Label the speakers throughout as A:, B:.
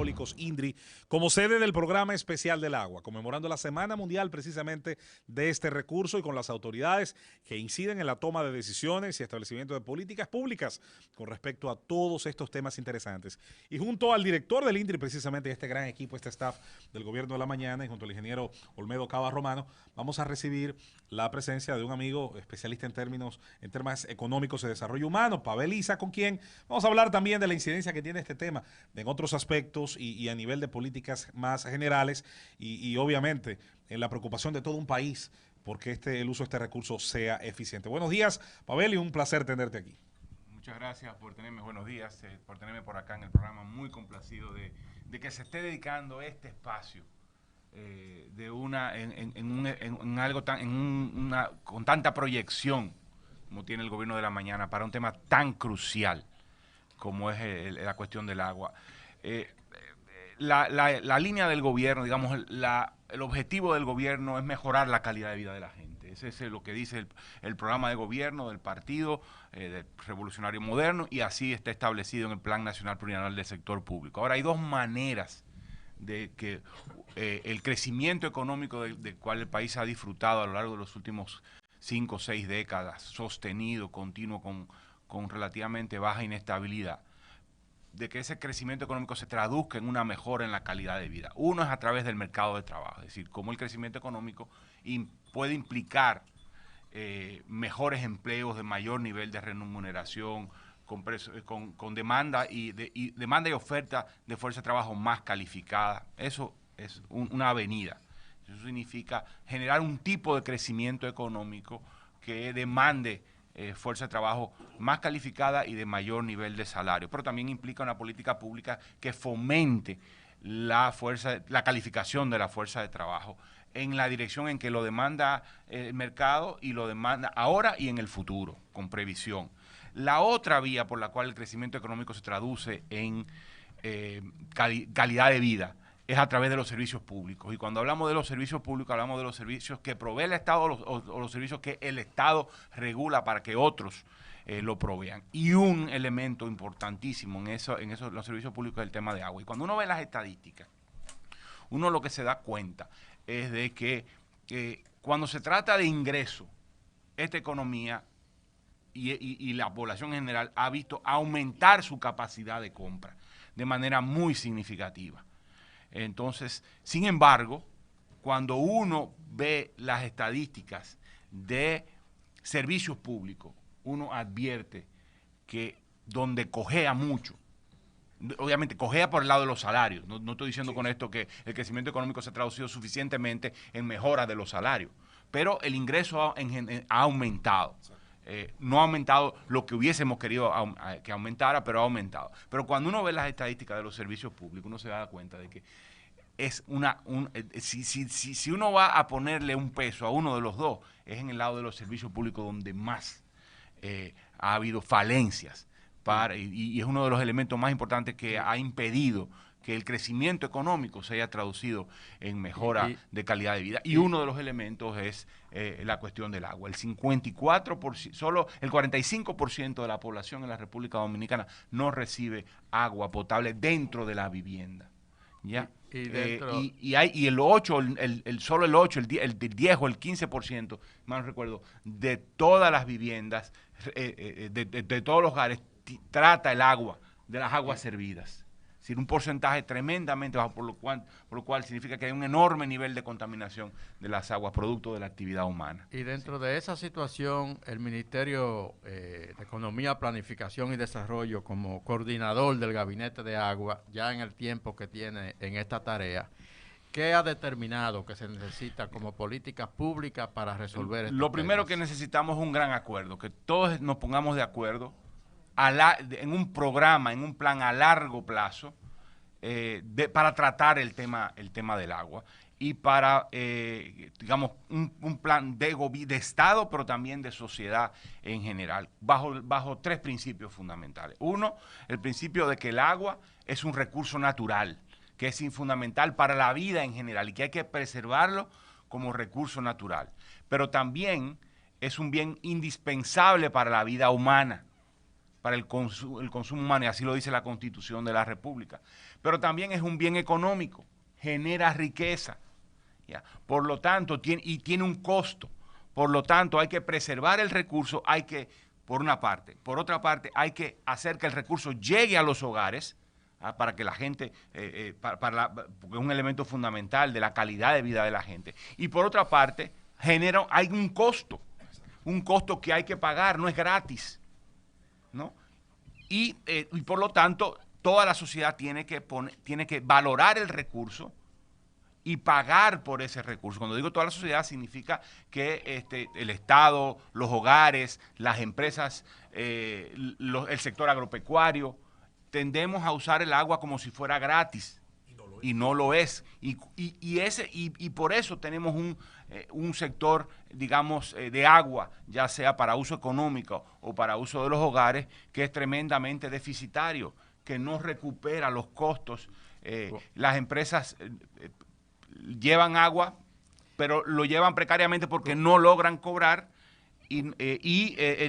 A: Hidráulicos, INDRI, como sede del programa especial del agua, conmemorando la Semana Mundial precisamente de este recurso y con las autoridades que inciden en la toma de decisiones y establecimiento de políticas públicas con respecto a todos estos temas interesantes. Y junto al director del INDRI, precisamente este gran equipo, este staff del Gobierno de la Mañana, y junto al ingeniero Olmedo Cava Romano, vamos a recibir la presencia de un amigo especialista en temas económicos y desarrollo humano, Pavel Isa, con quien vamos a hablar también de la incidencia que tiene este tema en otros aspectos y a nivel de políticas más generales y obviamente en la preocupación de todo un país porque el uso de este recurso sea eficiente. Buenos días, Pavel, y un placer tenerte aquí.
B: Muchas gracias por tenerme, buenos días, por tenerme por acá en el programa, muy complacido de que se esté dedicando este espacio en algo con tanta proyección como tiene el Gobierno de la Mañana para un tema tan crucial como es la cuestión del agua. La línea del gobierno, digamos, el objetivo del gobierno es mejorar la calidad de vida de la gente. Ese es lo que dice el programa de gobierno del Partido del Revolucionario Moderno, y así está establecido en el Plan Nacional Plurianual del Sector Público. Ahora, hay dos maneras de que el crecimiento económico del cual el país ha disfrutado a lo largo de los últimos 5 o 6 décadas, sostenido, continuo, con relativamente baja inestabilidad, de que ese crecimiento económico se traduzca en una mejora en la calidad de vida. Uno es a través del mercado de trabajo, es decir, cómo el crecimiento económico puede implicar mejores empleos de mayor nivel de remuneración, con demanda demanda y oferta de fuerza de trabajo más calificada. Eso es una avenida. Eso significa generar un tipo de crecimiento económico que demande fuerza de trabajo más calificada y de mayor nivel de salario. Pero también implica una política pública que fomente la calificación de la fuerza de trabajo en la dirección en que lo demanda el mercado y lo demanda ahora y en el futuro, con previsión. La otra vía por la cual el crecimiento económico se traduce en calidad de vida es a través de los servicios públicos. Y cuando hablamos de los servicios públicos, hablamos de los servicios que provee el Estado o los servicios que el Estado regula para que otros lo provean. Y un elemento importantísimo en los servicios públicos es el tema de agua. Y cuando uno ve las estadísticas, uno lo que se da cuenta es de que cuando se trata de ingreso, esta economía y la población en general ha visto aumentar su capacidad de compra de manera muy significativa. Entonces, sin embargo, cuando uno ve las estadísticas de servicios públicos, uno advierte que donde cojea mucho, obviamente cojea por el lado de los salarios, no estoy diciendo con esto que el crecimiento económico se ha traducido suficientemente en mejora de los salarios, pero el ingreso ha aumentado. No ha aumentado lo que hubiésemos querido que aumentara, pero ha aumentado. Pero cuando uno ve las estadísticas de los servicios públicos, uno se da cuenta de que es si uno va a ponerle un peso a uno de los dos, es en el lado de los servicios públicos donde más ha habido falencias y es uno de los elementos más importantes que ha impedido que el crecimiento económico se haya traducido en mejora de calidad de vida. Y uno de los elementos es la cuestión del agua. El 54%, solo el 45% de la población en la República Dominicana no recibe agua potable dentro de la vivienda. ¿Ya? Y el 8, solo el 8, el 10 o el 15%, más no recuerdo, de todas las viviendas, de todos los hogares, trata el agua, de las aguas servidas. Es decir, un porcentaje tremendamente bajo, por lo cual significa que hay un enorme nivel de contaminación de las aguas, producto de la actividad humana.
C: Y dentro de esa situación, el Ministerio de Economía, Planificación y Desarrollo, como coordinador del Gabinete de Agua, ya en el tiempo que tiene en esta tarea, ¿qué ha determinado que se necesita como política pública para resolver estos
B: Lo primero
C: temas?
B: que necesitamos es un gran acuerdo, que todos nos pongamos de acuerdo en un programa, en un plan a largo plazo para tratar el tema del agua y para, digamos, un plan de Estado, pero también de sociedad en general, bajo 3 principios fundamentales. Uno, el principio de que el agua es un recurso natural, que es fundamental para la vida en general y que hay que preservarlo como recurso natural, pero también es un bien indispensable para la vida humana. para el consumo humano, y así lo dice la Constitución de la República. Pero también es un bien económico, genera riqueza, ¿ya? Por lo tanto, tiene un costo. Por lo tanto, hay que preservar el recurso, por una parte. Por otra parte, hay que hacer que el recurso llegue a los hogares, para que la gente, porque es un elemento fundamental de la calidad de vida de la gente. Y por otra parte, hay un costo que hay que pagar, no es gratis, ¿no? Y por lo tanto, toda la sociedad tiene que valorar el recurso y pagar por ese recurso. Cuando digo toda la sociedad, significa que el Estado, los hogares, las empresas, el sector agropecuario, tendemos a usar el agua como si fuera gratis y no lo es. Y por eso tenemos un sector, digamos, de agua, ya sea para uso económico o para uso de los hogares, que es tremendamente deficitario, que no recupera los costos. Las empresas llevan agua, pero lo llevan precariamente porque no logran cobrar.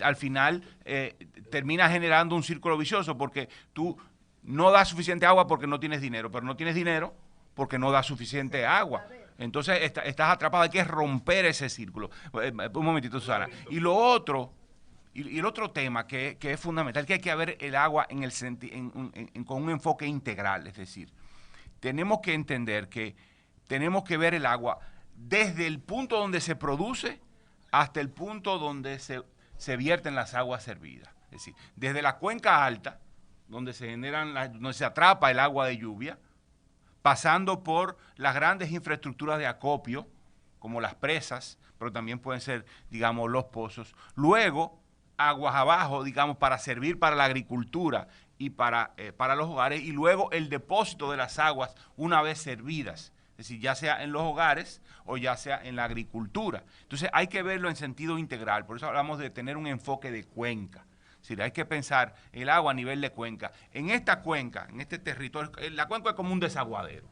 B: Al final termina generando un círculo vicioso, porque tú no das suficiente agua porque no tienes dinero, pero no tienes dinero porque no das suficiente agua. Entonces estás atrapado, hay que romper ese círculo. Un momentito, Susana. Y el otro tema que es fundamental, que hay que ver el agua con un enfoque integral, es decir, tenemos que entender que tenemos que ver el agua desde el punto donde se produce hasta el punto donde se vierten las aguas servidas. Es decir, desde la cuenca alta, donde donde se atrapa el agua de lluvia, pasando por las grandes infraestructuras de acopio, como las presas, pero también pueden ser, digamos, los pozos. Luego, aguas abajo, digamos, para servir para la agricultura y para los hogares. Y luego el depósito de las aguas una vez servidas. Es decir, ya sea en los hogares o ya sea en la agricultura. Entonces hay que verlo en sentido integral, por eso hablamos de tener un enfoque de cuenca. Es decir, hay que pensar el agua a nivel de cuenca. En esta cuenca, en este territorio, la cuenca es como un desaguadero,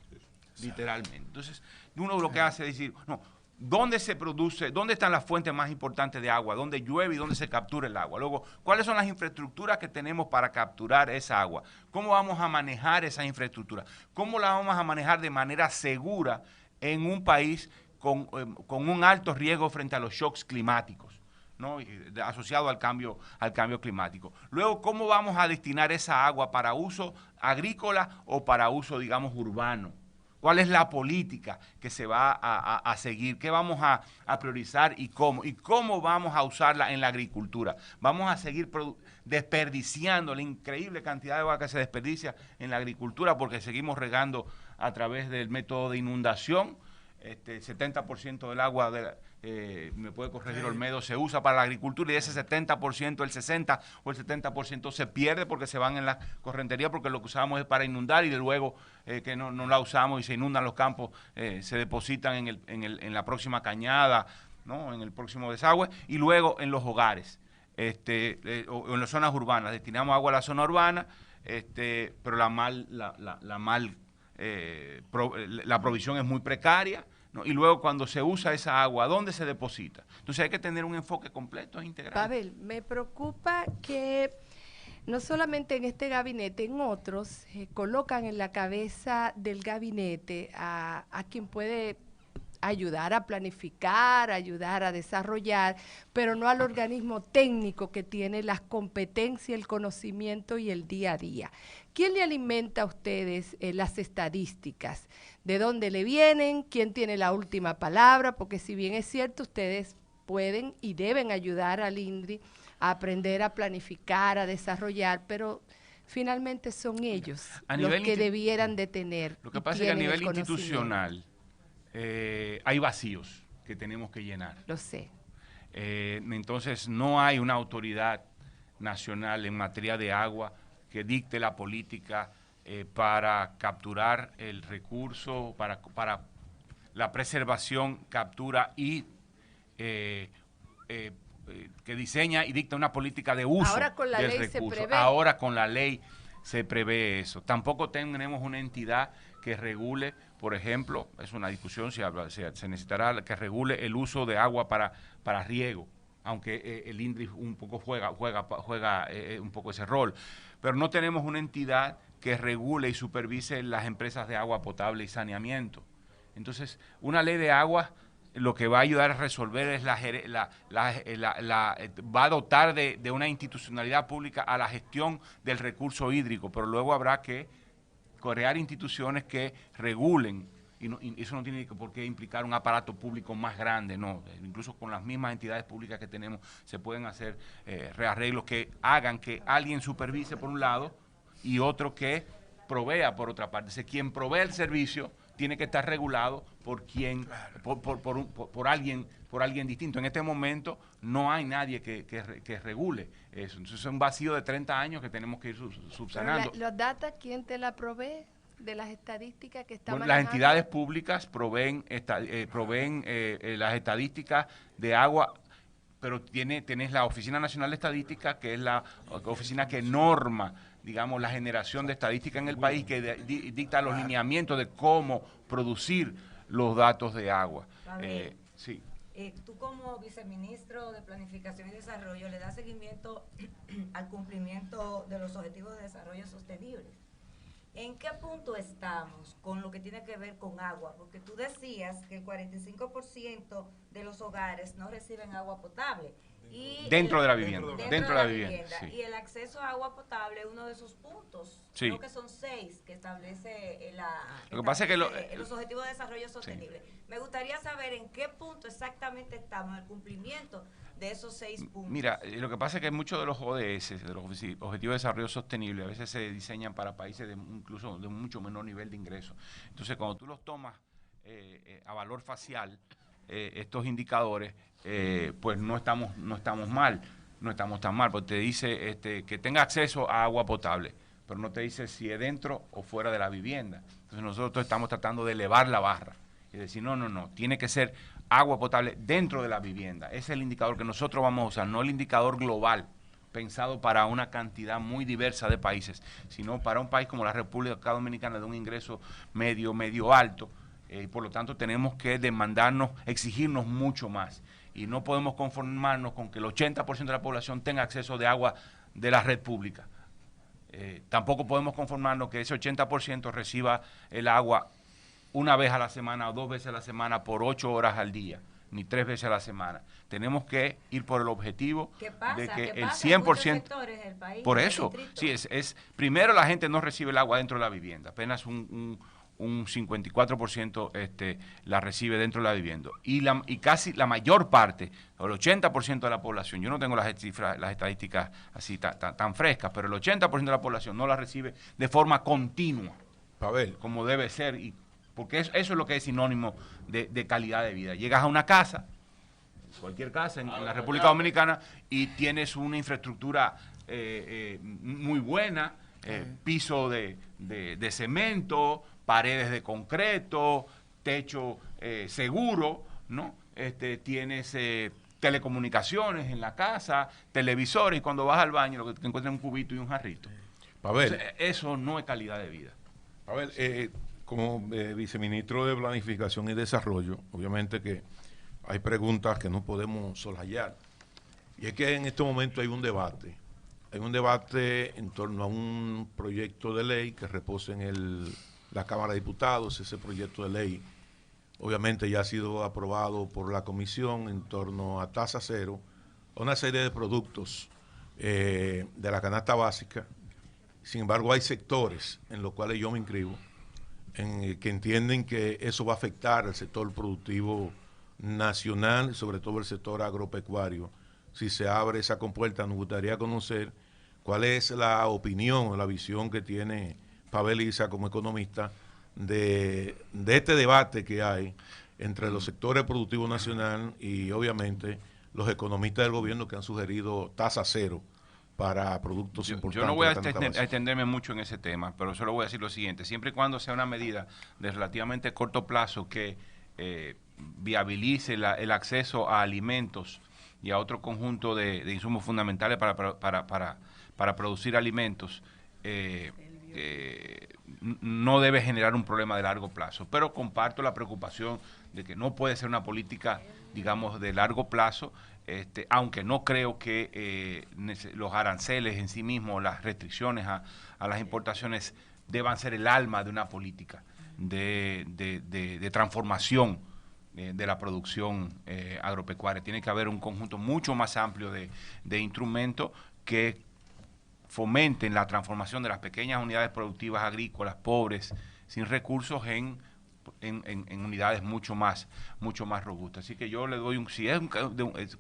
B: literalmente. Entonces, uno lo que hace es decir, no, ¿dónde se produce, dónde están las fuentes más importantes de agua? ¿Dónde llueve y dónde se captura el agua? Luego, ¿cuáles son las infraestructuras que tenemos para capturar esa agua? ¿Cómo vamos a manejar esa infraestructura? ¿Cómo la vamos a manejar de manera segura en un país con un alto riesgo frente a los shocks climáticos, ¿no? Asociado al cambio climático? Luego, ¿cómo vamos a destinar esa agua para uso agrícola o para uso, digamos, urbano? ¿Cuál es la política que se va a seguir? ¿Qué vamos a priorizar y cómo? ¿Y cómo vamos a usarla en la agricultura? ¿Vamos a seguir desperdiciando la increíble cantidad de agua que se desperdicia en la agricultura porque seguimos regando a través del método de inundación? 70% del agua, me puede corregir Olmedo, se usa para la agricultura, y de ese 70%, el 60 o el 70% se pierde porque se van en la correntería, porque lo que usamos es para inundar, y de luego que no la usamos y se inundan los campos, se depositan en la próxima cañada, ¿no? En el próximo desagüe, y luego en los hogares, o en las zonas urbanas. Destinamos agua a la zona urbana, pero la provisión es muy precaria, ¿no? Y luego cuando se usa esa agua, ¿dónde se deposita? Entonces hay que tener un enfoque completo e integral.
D: Pavel, me preocupa que no solamente en este gabinete, en otros, colocan en la cabeza del gabinete a quien puede ayudar a planificar, ayudar a desarrollar, pero no al organismo técnico que tiene las competencias, el conocimiento y el día a día. ¿Quién le alimenta a ustedes las estadísticas? ¿De dónde le vienen? ¿Quién tiene la última palabra? Porque si bien es cierto, ustedes pueden y deben ayudar al INDRI a aprender a planificar, a desarrollar, pero finalmente son ellos los que debieran de tener.
B: Lo que pasa es que a nivel institucional hay vacíos que tenemos que llenar.
D: Lo sé.
B: Entonces no hay una autoridad nacional en materia de agua que dicte la política para capturar el recurso, para la preservación, captura y que diseña y dicta una política de uso
D: Ahora con la
B: del
D: ley
B: recurso.
D: se prevé.
B: Ahora con la ley se prevé eso. Tampoco tenemos una entidad que regule, por ejemplo, es una discusión, se necesitará que regule el uso de agua para riego. aunque el INDRI un poco juega un poco ese rol. Pero no tenemos una entidad que regule y supervise las empresas de agua potable y saneamiento. Entonces, una ley de agua lo que va a ayudar a resolver es va a dotar de una institucionalidad pública a la gestión del recurso hídrico, pero luego habrá que crear instituciones que regulen, y eso no tiene por qué implicar un aparato público más grande, no. Incluso con las mismas entidades públicas que tenemos se pueden hacer rearreglos que hagan que alguien supervise por un lado y otro que provea por otra parte. Entonces, quien provee el servicio tiene que estar regulado por quien, por alguien distinto. En este momento no hay nadie que regule eso. Entonces es un vacío de 30 años que tenemos que ir subsanando.
D: ¿Los datos quién te la provee de las estadísticas que están
B: Las entidades públicas proveen las estadísticas de agua, pero tenés la Oficina Nacional de Estadística, que es la oficina que norma, digamos, la generación de estadística en el país, que dicta los lineamientos de cómo producir los datos de agua. Sí.
E: Tú como viceministro de Planificación y Desarrollo le das seguimiento al cumplimiento de los Objetivos de Desarrollo Sostenible. ¿En qué punto estamos con lo que tiene que ver con agua? Porque tú decías que el 45% de los hogares no reciben agua potable.
B: Dentro de la vivienda. Dentro de la vivienda. Sí.
E: Y el acceso a agua potable es uno de esos puntos.
B: Sí.
E: Creo que son 6 que establece
B: lo que pasa es que
E: los Objetivos de Desarrollo Sostenible. Sí. Me gustaría saber en qué punto exactamente estamos en el cumplimiento de esos 6 puntos.
B: Mira, lo que pasa es que muchos de los ODS, de los Objetivos de Desarrollo Sostenible, a veces se diseñan para países incluso de mucho menor nivel de ingreso. Entonces, cuando tú los tomas a valor facial, estos indicadores, pues no estamos mal, no estamos tan mal, porque te dice que tenga acceso a agua potable, pero no te dice si es dentro o fuera de la vivienda. Entonces nosotros estamos tratando de elevar la barra y decir, no, tiene que ser agua potable dentro de la vivienda. Ese es el indicador que nosotros vamos a usar, no el indicador global, pensado para una cantidad muy diversa de países, sino para un país como la República Dominicana de un ingreso medio alto. Por lo tanto, tenemos que exigirnos mucho más. Y no podemos conformarnos con que el 80% de la población tenga acceso de agua de la red pública. Tampoco podemos conformarnos que ese 80% reciba el agua una vez a la semana o 2 veces a la semana por 8 horas al día, ni 3 veces a la semana. Tenemos que ir por el objetivo de que el 100%... Por eso, sí, primero la gente no recibe el agua dentro de la vivienda, apenas un 54% la recibe dentro de la vivienda. Y casi la mayor parte, el 80% de la población, yo no tengo las estadísticas así tan frescas, pero el 80% de la población no la recibe de forma continua, como debe ser, porque eso es lo que es sinónimo de calidad de vida. Llegas a una casa, cualquier casa en la República Dominicana, y tienes una infraestructura muy buena, piso de cemento, paredes de concreto, techo seguro, ¿no? Tienes telecomunicaciones en la casa, televisores, y cuando vas al baño lo que encuentras es un cubito y un jarrito. Entonces, eso no es calidad de vida.
F: A ver, como viceministro de Planificación y Desarrollo, obviamente que hay preguntas que no podemos soslayar. Y es que en este momento hay un debate. Hay un debate en torno a un proyecto de ley que reposa en la Cámara de Diputados. Ese proyecto de ley obviamente ya ha sido aprobado por la comisión en torno a tasa cero, a una serie de productos de la canasta básica. Sin embargo, hay sectores en los cuales yo me inscribo, que entienden que eso va a afectar al sector productivo nacional, sobre todo el sector agropecuario. Si se abre esa compuerta, nos gustaría conocer cuál es la opinión o la visión que tiene Pavel Issa como economista de este debate que hay entre los sectores productivos nacional y obviamente los economistas del gobierno que han sugerido tasa cero para productos importantes.
B: Yo no voy a extenderme mucho en ese tema, pero solo voy a decir lo siguiente: siempre y cuando sea una medida de relativamente corto plazo que viabilice el acceso a alimentos y a otro conjunto de insumos fundamentales para producir alimentos, no debe generar un problema de largo plazo. Pero comparto la preocupación de que no puede ser una política, digamos, de largo plazo, aunque no creo que los aranceles en sí mismos, las restricciones a las importaciones deban ser el alma de una política de transformación de la producción agropecuaria. Tiene que haber un conjunto mucho más amplio de instrumentos que fomenten la transformación de las pequeñas unidades productivas agrícolas pobres, sin recursos, en unidades mucho más robustas. Así que yo le doy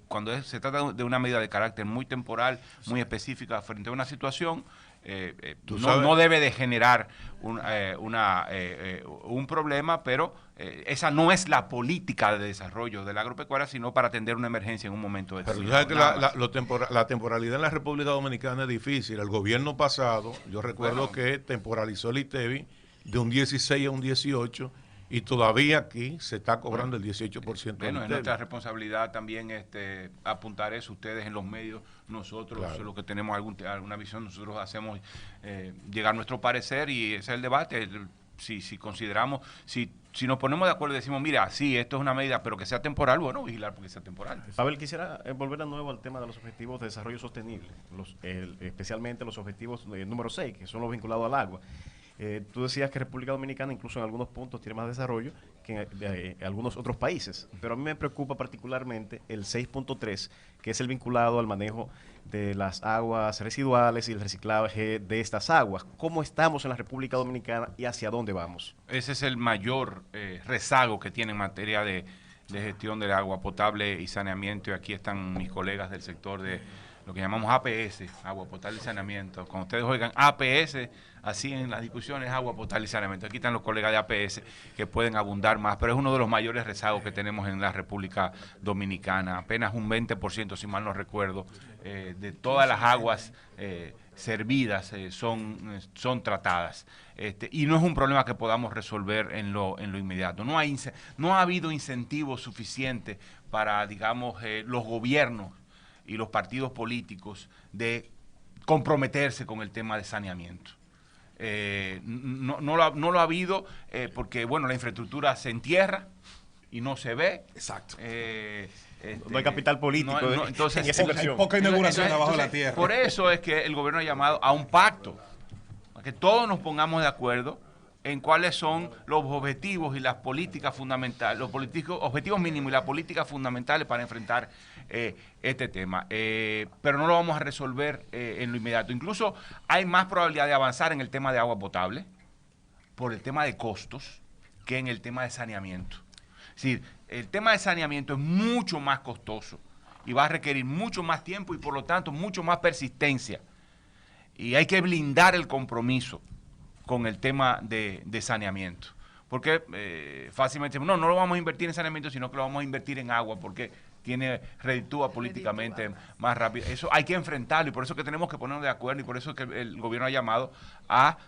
B: cuando se trata de una medida de carácter muy temporal, muy específica frente a una situación, no debe de generar un problema, pero esa no es la política de desarrollo de la agropecuaria, sino para atender una emergencia en un momento de
F: crisis. Pero sabes que la temporalidad en la República Dominicana es difícil. El gobierno pasado, yo recuerdo que temporalizó el ITEVI de un 16 a un 18, y todavía aquí se está cobrando el 18%.
B: Bueno, es nuestra responsabilidad también apuntar eso. Ustedes en los medios, nosotros, claro, los que tenemos alguna visión, nosotros hacemos llegar nuestro parecer, y ese es el debate. Si consideramos, si nos ponemos de acuerdo y decimos, mira, sí, esto es una medida, pero que sea temporal, bueno, vigilar porque sea temporal.
G: Pavel, quisiera volver de nuevo al tema de los objetivos de desarrollo sostenible, especialmente los objetivos número 6, que son los vinculados al agua. Tú decías que República Dominicana incluso en algunos puntos tiene más desarrollo que en algunos otros países, pero a mí me preocupa particularmente el 6.3, que es el vinculado al manejo de las aguas residuales y el reciclaje de estas aguas. ¿Cómo estamos en la República Dominicana y hacia dónde vamos?
B: Ese es el mayor rezago que tiene en materia de gestión del agua potable y saneamiento, y aquí están mis colegas del sector de lo que llamamos APS, agua potable y saneamiento. Cuando ustedes oigan APS, así en las discusiones, agua potable y saneamiento, aquí están los colegas de APS que pueden abundar más, pero es uno de los mayores rezagos que tenemos en la República Dominicana. Apenas un 20%, si mal no recuerdo, de todas las aguas servidas son tratadas. Y no es un problema que podamos resolver en lo inmediato. No ha habido incentivos suficientes para, digamos, los gobiernos y los partidos políticos de comprometerse con el tema de saneamiento. No lo ha habido porque, bueno, la infraestructura se entierra y no se ve.
G: Exacto. No hay capital político
B: entonces,
G: en esa inversión.
A: Hay poca inauguración abajo de la tierra.
B: Por eso es que el gobierno ha llamado a un pacto, a que todos nos pongamos de acuerdo en cuáles son los objetivos y las políticas fundamentales, los objetivos mínimos y las políticas fundamentales para enfrentar este tema. Pero no lo vamos a resolver en lo inmediato. Incluso hay más probabilidad de avanzar en el tema de agua potable por el tema de costos que en el tema de saneamiento. Es decir, el tema de saneamiento es mucho más costoso y va a requerir mucho más tiempo y por lo tanto mucho más persistencia. Y hay que blindar el compromiso con el tema de saneamiento. Porque fácilmente, no lo vamos a invertir en saneamiento, sino que lo vamos a invertir en agua, porque reditúa políticamente más rápido. Eso hay que enfrentarlo, y por eso que tenemos que ponernos de acuerdo, y por eso que el gobierno ha llamado a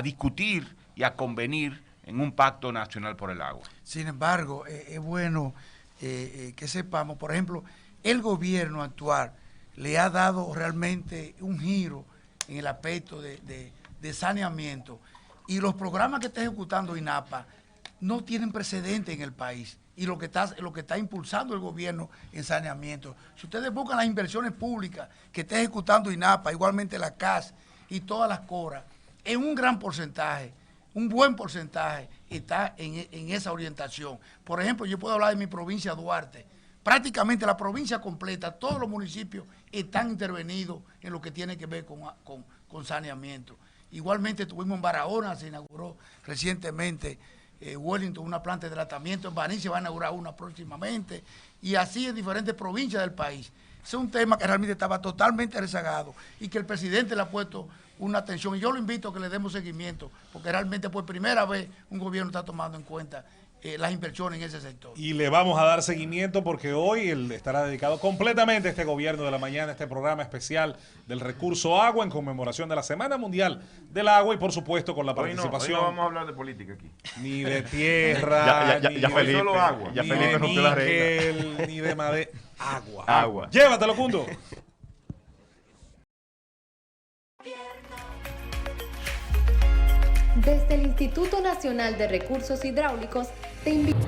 B: discutir y a convenir en un pacto nacional por el agua.
H: Sin embargo, es bueno que sepamos, por ejemplo, el gobierno actual le ha dado realmente un giro en el aspecto de saneamiento, y los programas que está ejecutando INAPA no tienen precedente en el país, y lo que está impulsando el gobierno en saneamiento. Si ustedes buscan las inversiones públicas que está ejecutando INAPA, igualmente la CAS y todas las CORA, en un gran porcentaje, un buen porcentaje está en esa orientación. Por ejemplo, yo puedo hablar de mi provincia, Duarte. Prácticamente la provincia completa, todos los municipios están intervenidos en lo que tiene que ver con saneamiento. Igualmente tuvimos en Barahona, se inauguró recientemente Wellington, una planta de tratamiento. En Baní se va a inaugurar una próximamente, y así en diferentes provincias del país. Ese es un tema que realmente estaba totalmente rezagado y que el presidente le ha puesto una atención, y yo lo invito a que le demos seguimiento, porque realmente por primera vez un gobierno está tomando en cuenta las inversiones en ese sector.
A: Y le vamos a dar seguimiento porque hoy estará dedicado completamente este gobierno de la mañana, este programa especial del recurso agua en conmemoración de la Semana Mundial del Agua, y por supuesto con la participación.
B: Hoy no vamos a hablar de política aquí.
A: Ni de tierra,
G: ya Felipe,
B: solo agua.
G: Ya
A: ni
G: Felipe
A: de
G: rompió la regla.
A: níquel, ni de madera. Agua.
G: Agua.
A: Llévatelo, Cundo.
I: Desde el Instituto Nacional de Recursos Hidráulicos te invito.